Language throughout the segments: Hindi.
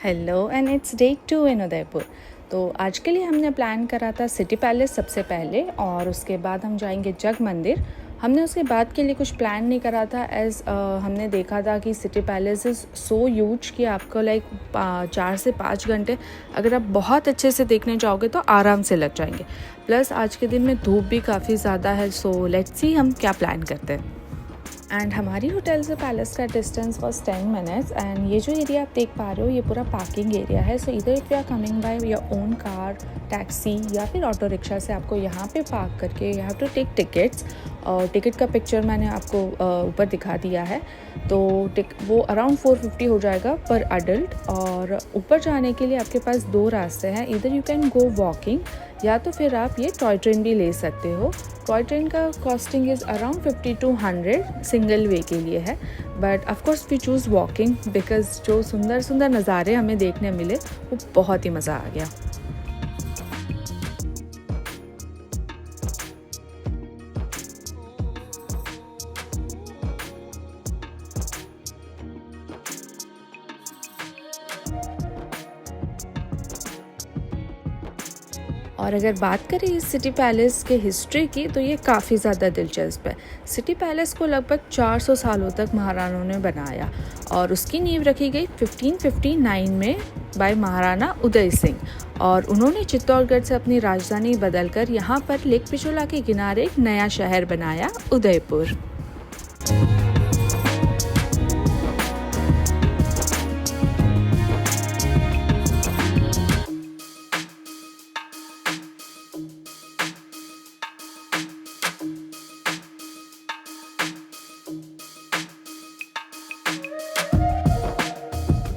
हेलो एंड इट्स डे 2 इन उदयपुर। तो आज के लिए हमने प्लान करा था सिटी पैलेस सबसे पहले, और उसके बाद हम जाएंगे जग मंदिर। हमने उसके बाद के लिए कुछ प्लान नहीं करा था, एज हमने देखा था कि city palace is so huge कि आपको 4 से 5 घंटे अगर आप बहुत अच्छे से देखने जाओगे तो आराम से लग जाएंगे। प्लस आज के दिन में धूप भी काफ़ी ज़्यादा है, सो लेट्स सी हम क्या प्लान करते हैं। एंड हमारी होटल से पैलेस का डिस्टेंस वॉज 10 मिनट्स। एंड ये जो एरिया आप देख पा रहे हो ये पूरा पार्किंग एरिया है। सो इधर if you are coming by your own car, taxi या फिर ऑटो रिक्शा से आपको यहाँ पे पार्क करके you have to take tickets. और टिकट का पिक्चर मैंने आपको ऊपर दिखा दिया है। तो वो अराउंड 450 हो जाएगा पर अडल्ट। और ऊपर जाने के लिए आपके पास 2 रास्ते हैं, इधर यू कैन गो वॉकिंग या तो फिर आप ये टॉय ट्रेन भी ले सकते हो। टॉय ट्रेन का costing is around 50 to 100 single way के लिए है, but of course we choose walking because जो सुंदर सुंदर नज़ारे हमें देखने मिले वो बहुत ही मज़ा आ गया। और अगर बात करें इस सिटी पैलेस के हिस्ट्री की तो ये काफ़ी ज़्यादा दिलचस्प है। सिटी पैलेस को लगभग 400 सालों तक महाराणाओं ने बनाया और उसकी नींव रखी गई 1559 में बाय महाराणा उदय सिंह। और उन्होंने चित्तौड़गढ़ से अपनी राजधानी बदलकर यहाँ पर लेक पिछोला के किनारे एक नया शहर बनाया, उदयपुर।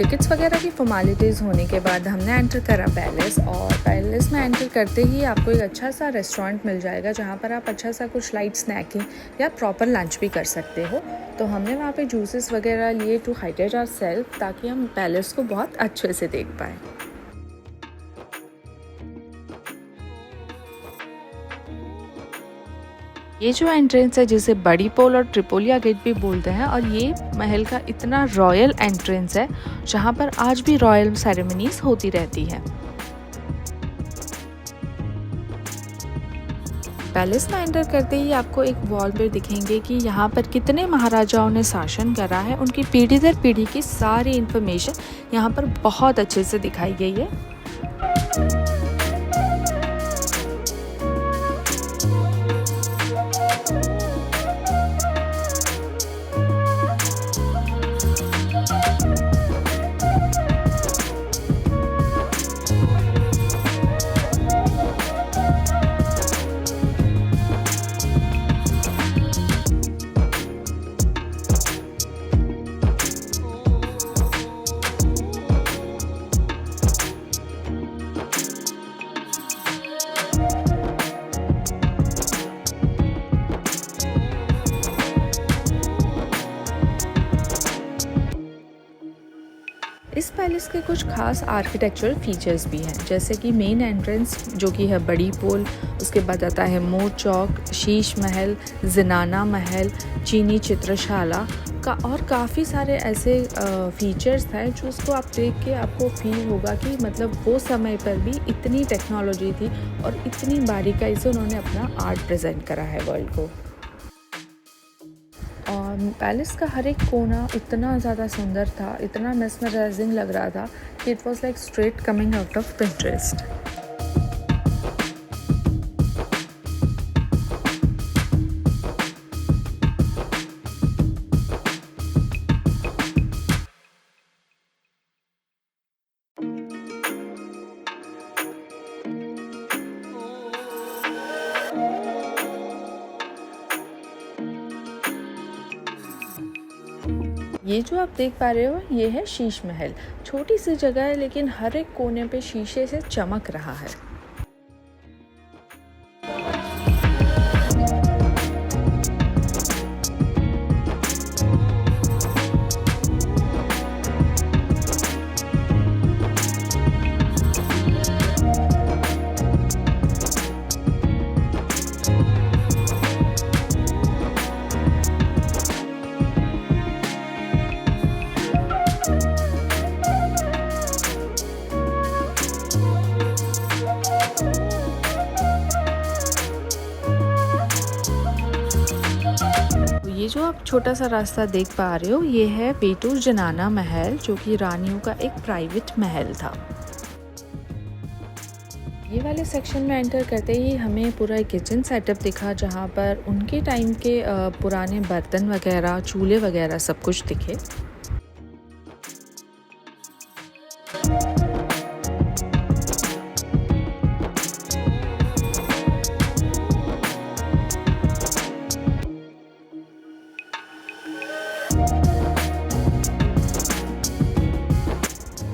टिकट्स वगैरह की फॉर्मेलिटीज़ होने के बाद हमने एंटर करा पैलेस। और पैलेस में एंटर करते ही आपको एक अच्छा सा रेस्टोरेंट मिल जाएगा जहाँ पर आप अच्छा सा कुछ लाइट स्नैकिंग या प्रॉपर लंच भी कर सकते हो। तो हमने वहाँ पे जूसेस वगैरह लिए टू हाइड्रेट आवरसेल्फ ताकि हम पैलेस को बहुत अच्छे से देख पाएँ। ये जो एंट्रेंस है जिसे बड़ी पोल और ट्रिपोलिया गेट भी बोलते हैं, और ये महल का इतना रॉयल एंट्रेंस है जहाँ पर आज भी रॉयल सेरेमनीज होती रहती है। पैलेस में एंटर करते ही आपको एक वॉल पे दिखेंगे कि यहाँ पर कितने महाराजाओं ने शासन करा है, उनकी पीढ़ी दर पीढ़ी की सारी इन्फॉर्मेशन यहाँ पर बहुत अच्छे से दिखाई गई है। इस पैलेस के कुछ खास आर्किटेक्चरल फीचर्स भी हैं, जैसे कि मेन एंट्रेंस जो कि है बड़ी पोल, उसके बाद आता है मोर चौक, शीश महल, ज़नाना महल, चीनी चित्रशाला का, और काफ़ी सारे ऐसे फीचर्स हैं जो उसको आप देख के आपको फील होगा कि मतलब वो समय पर भी इतनी टेक्नोलॉजी थी और इतनी बारीकाई से उन्होंने अपना आर्ट प्रेजेंट करा है वर्ल्ड को। और पैलेस का हर एक कोना इतना ज़्यादा सुंदर था, इतना मेस्मराइजिंग लग रहा था कि it was like straight coming out of Pinterest. ये जो आप देख पा रहे हो ये है शीश महल। छोटी सी जगह है लेकिन हर एक कोने पे शीशे से चमक रहा है। आप छोटा सा रास्ता देख पा रहे हो, ये है वेटूर जनाना महल, जो कि रानियों का एक प्राइवेट महल था। ये वाले सेक्शन में एंटर करते ही हमें पूरा एक किचन सेटअप दिखा, जहाँ पर उनके टाइम के पुराने बर्तन वगैरह, चूल्हे वगैरह सब कुछ दिखे।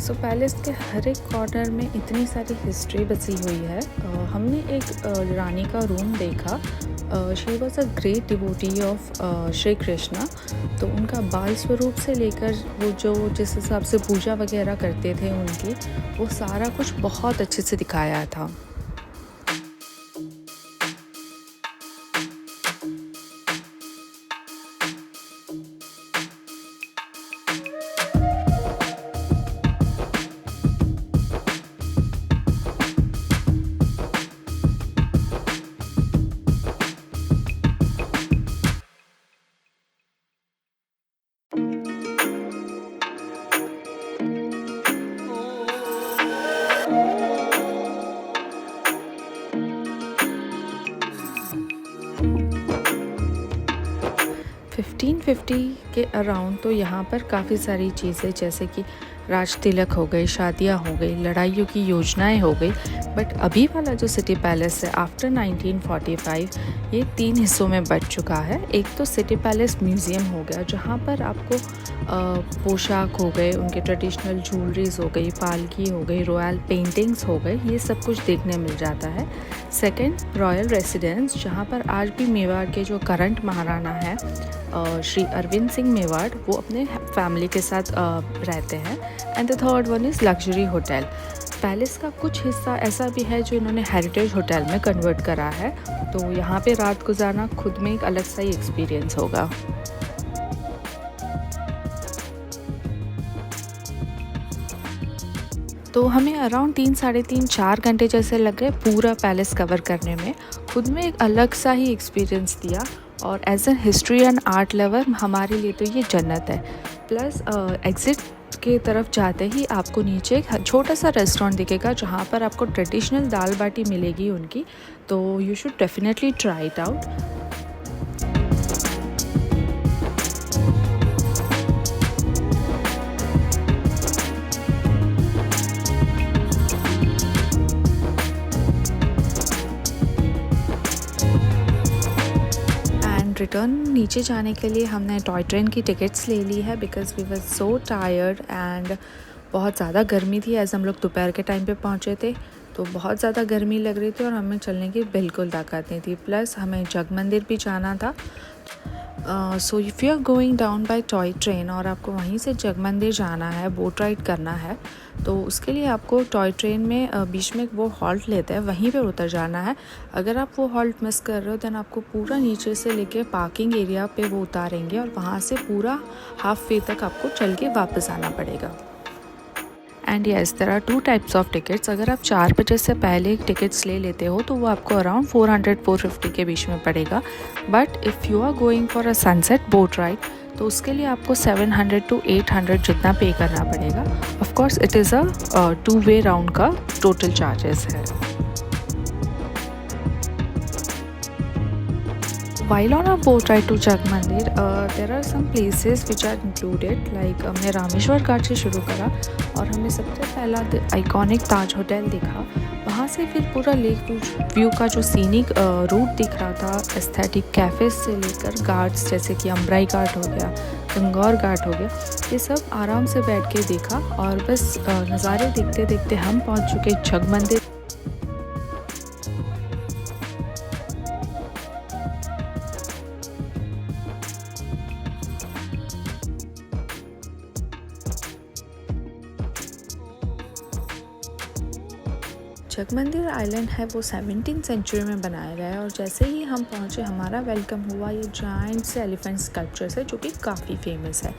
सो पैलेस के हर एक कॉर्नर में इतनी सारी हिस्ट्री बसी हुई है। हमने एक रानी का रूम देखा। She was a great devotee of Shri Krishna. तो उनका बाल स्वरूप से लेकर वो जो जिस हिसाब से पूजा वगैरह करते थे उनकी, वो सारा कुछ बहुत अच्छे से दिखाया था। फिफ्टीन 50 के अराउंड तो यहाँ पर काफ़ी सारी चीज़ें, जैसे कि राज तिलक हो गई, शादियाँ हो गई, लड़ाइयों की योजनाएं हो गई। बट अभी वाला जो सिटी पैलेस है आफ्टर 1945, ये 3 हिस्सों में बँट चुका है। एक तो सिटी पैलेस म्यूज़ियम हो गया, जहाँ पर आपको पोशाक हो गए, उनके ट्रेडिशनल ज्वेलरीज हो गई, पालकी हो गई, रॉयल पेंटिंग्स हो गई, ये सब कुछ देखने मिल जाता है। सेकंड, रॉयल रेसिडेंस, जहाँ पर आज भी मेवाड़ के जो करंट महाराणा है श्री अरविंद सिंह मेवाड़, वो अपने फैमिली के साथ रहते हैं। And the third one is luxury hotel. Palace का कुछ हिस्सा ऐसा भी है जो इन्होंने हेरिटेज होटल में कन्वर्ट करा है, तो यहाँ पे रात गुजारना खुद में एक अलग सा ही एक्सपीरियंस होगा। तो हमें अराउंड 3-3.5-4 घंटे जैसे लग गए पूरा पैलेस कवर करने में। खुद में एक अलग सा ही एक्सपीरियंस दिया, और as an history and art lover हमारे लिए तो ये जन्नत है। प्लस एग्ज़िट के तरफ जाते ही आपको नीचे एक छोटा सा रेस्टोरेंट दिखेगा, जहाँ पर आपको ट्रेडिशनल दाल बाटी मिलेगी उनकी, तो you should definitely try it out. Return नीचे जाने के लिए हमने टॉय ट्रेन की टिकट्स ले ली है, because we were so tired and बहुत ज़्यादा गर्मी थी। एज हम लोग दोपहर के टाइम पे पहुँचे थे, तो बहुत ज़्यादा गर्मी लग रही थी और हमें चलने की बिल्कुल ताकत नहीं थी। प्लस हमें जग मंदिर भी जाना था। So if you are going down by toy train और आपको वहीं से जग मंदिर जाना है, बोट राइड करना है, तो उसके लिए आपको टॉय ट्रेन में बीच में वो हॉल्ट लेता है, वहीं पे उतर जाना है। अगर आप वो हॉल्ट मिस कर रहे हो, देन आपको पूरा नीचे से लेके पार्किंग एरिया पे वो उतारेंगे और वहाँ से पूरा हाफ वे तक आपको चल के वापस आना पड़ेगा। And yes, there are 2 types of tickets. अगर आप 4 बजे से पहले टिकट्स ले लेते हो तो वो आपको अराउंड 400-450 के बीच में पड़ेगा। But if you are going for a sunset boat ride, तो उसके लिए आपको 700 to 800 जितना पे करना पड़ेगा। Of course it is a 2 way round का टोटल चार्जेस है। While on our boat ride to जग मंदिर, there are some places which are included, like हमने रामेश्वर घाट से शुरू करा और हमें सबसे पहला आइकॉनिक ताज होटल दिखा। वहाँ से फिर पूरा लेक व्यू का जो सीनिक रूट दिख रहा था, एस्थेटिक कैफ़े से लेकर घाट्स जैसे कि अम्बराई घाट हो गया, गंगौर घाट हो गया, ये सब आराम से बैठ के देखा। और बस नज़ारे देखते देखते हम पहुँच चुके जग मंदिर। जग मंदिर आइलैंड है वो 17th सेंचुरी में बनाया गया है और जैसे ही हम पहुँचे हमारा वेलकम हुआ ये जाइंट से एलिफेंट स्कल्पचर से, जो कि काफ़ी फेमस है।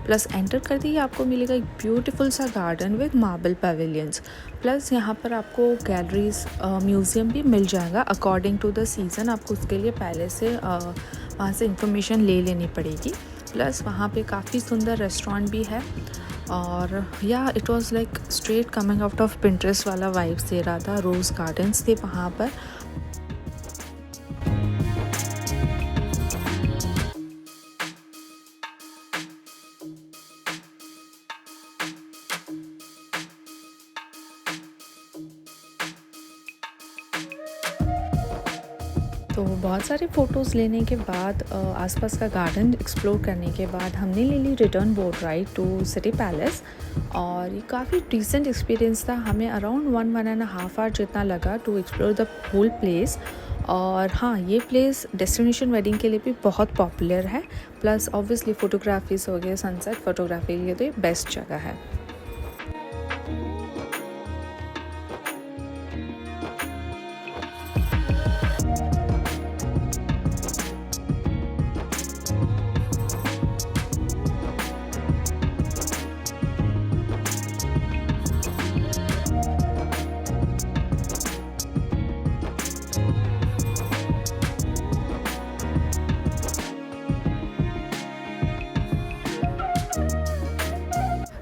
प्लस एंटर करते ही आपको मिलेगा एक ब्यूटीफुल सा garden with marble pavilions. Plus यहाँ पर आपको गैलरीज, म्यूज़ियम भी मिल जाएगा अकॉर्डिंग टू द सीज़न। आपको उसके लिए पहले से वहाँ से इंफॉर्मेशन ले लेनी पड़ेगी। प्लस वहाँ पे काफ़ी सुंदर रेस्टोरेंट भी है और या it was like straight coming out of Pinterest वाला वाइब्स दे रहा था। रोज़ गार्डन्स थे वहाँ पर। तो बहुत सारे फ़ोटोज़ लेने के बाद आसपास का गार्डन एक्सप्लोर करने के बाद हमने ले ली return boat ride to city palace. और ये काफ़ी डिसेंट एक्सपीरियंस था। हमें अराउंड 1.5 आवर जितना लगा to explore the whole place. और हाँ, ये प्लेस डेस्टिनेशन वेडिंग के लिए भी बहुत पॉपुलर है। प्लस ऑब्वियसली फ़ोटोग्राफीज़ हो गए, सनसेट फ़ोटोग्राफी के लिए तो ये बेस्ट जगह है।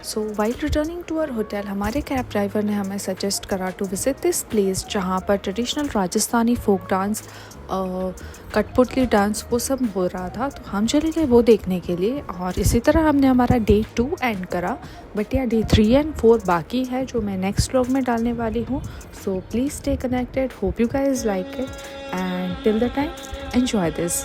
So while returning to our hotel हमारे कैब ड्राइवर ने हमें सजेस्ट करा टू विज़िट दिस प्लेस, जहाँ पर ट्रेडिशनल राजस्थानी फोक डांस, कठपुतली डांस वो सब हो रहा था। तो हम चले गए वो देखने के लिए और इसी तरह हमने हमारा डे 2 एंड करा। बट या डे 3 एंड 4 बाकी है जो मैं नेक्स्ट व्लॉग में डालने वाली हूँ। So please stay connected, hope you guys like it and till the time enjoy this.